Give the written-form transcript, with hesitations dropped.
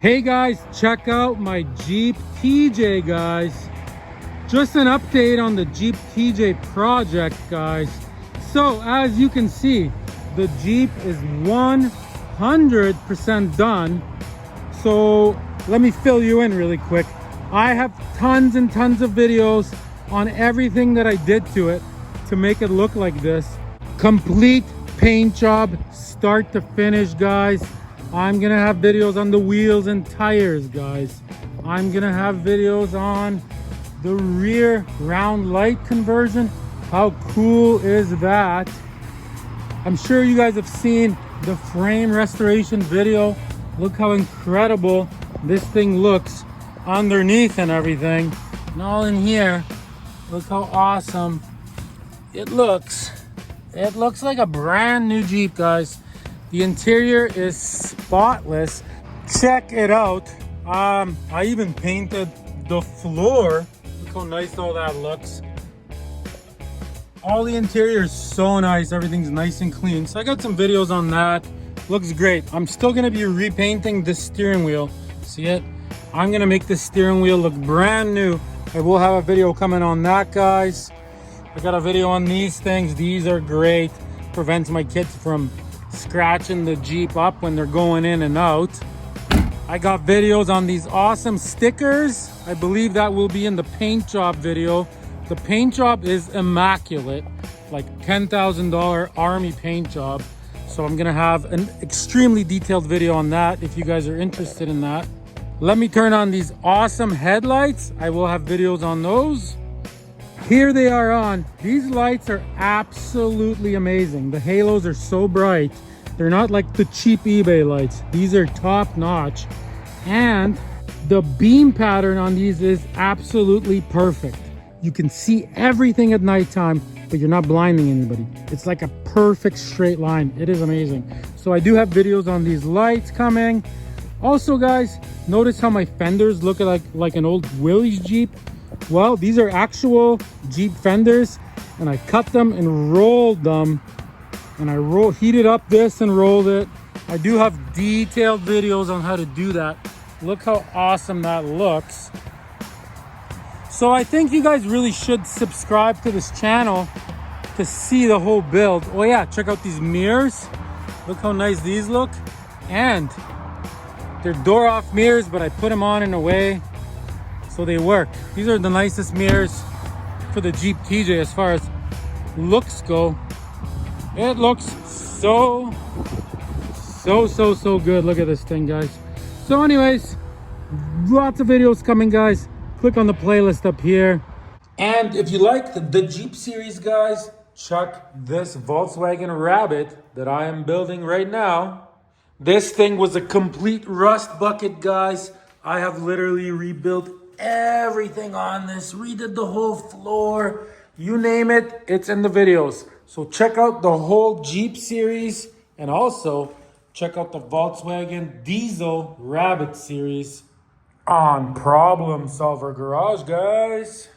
Hey guys, check out my Jeep TJ, guys. Just an update on the Jeep TJ project, guys. So as you can see, the Jeep is 100% done. So let me fill you in really quick. I have tons and tons of videos on everything that I did to it to make it look like this. Complete paint job, start to finish, guys. I'm gonna have videos on the wheels and tires, guys. I'm gonna have videos on the rear round light conversion. How cool is that? I'm sure you guys have seen the frame restoration video. Look how incredible this thing looks underneath and everything. And all in here, look how awesome it looks. It looks like a brand new Jeep, guys. The interior is spotless. Check it out. I even painted the floor. Look how nice all that looks. All the interior is so nice. Everything's nice and clean. So I got some videos on that. Looks great. I'm still gonna be repainting this steering wheel. See it? I'm gonna make this steering wheel look brand new. I will have a video coming on that, guys. I got a video on these things. These are great. Prevents my kids from scratching the Jeep up when they're going in and out. I got videos on these awesome stickers. I believe that will be in the paint job video. The paint job is immaculate, like $10,000 army paint job. So I'm gonna have an extremely detailed video on that if you guys are interested in that. Let me turn on these awesome headlights. I will have videos on those. Here they are on. These lights are absolutely amazing. The halos are so bright. They're not like the cheap eBay lights. These are top notch. And the beam pattern on these is absolutely perfect. You can see everything at nighttime, but you're not blinding anybody. It's like a perfect straight line. It is amazing. So I do have videos on these lights coming. Also, guys, notice how my fenders look like an old Willys Jeep. Well, these are actual Jeep fenders, and I cut them and rolled them, and I heated up this and rolled it. I do have detailed videos on how to do that. Look how awesome that looks. So I think you guys really should subscribe to this channel to see the whole build. Oh yeah, check out these mirrors. Look how nice these look. And they're door off mirrors, but I put them on in a way so they work. These are the nicest mirrors for the Jeep TJ as far as looks go. It looks so good. Look at this thing, guys. So anyways, lots of videos coming, guys. Click on the playlist up here. And if you like the Jeep series, guys, check this Volkswagen Rabbit that I am building right now. This thing was a complete rust bucket, guys. I have literally rebuilt everything on this, redid the whole floor, you name it, it's in the videos. So check out the whole Jeep series, and also check out the Volkswagen Diesel Rabbit series on Problem Solver Garage, guys.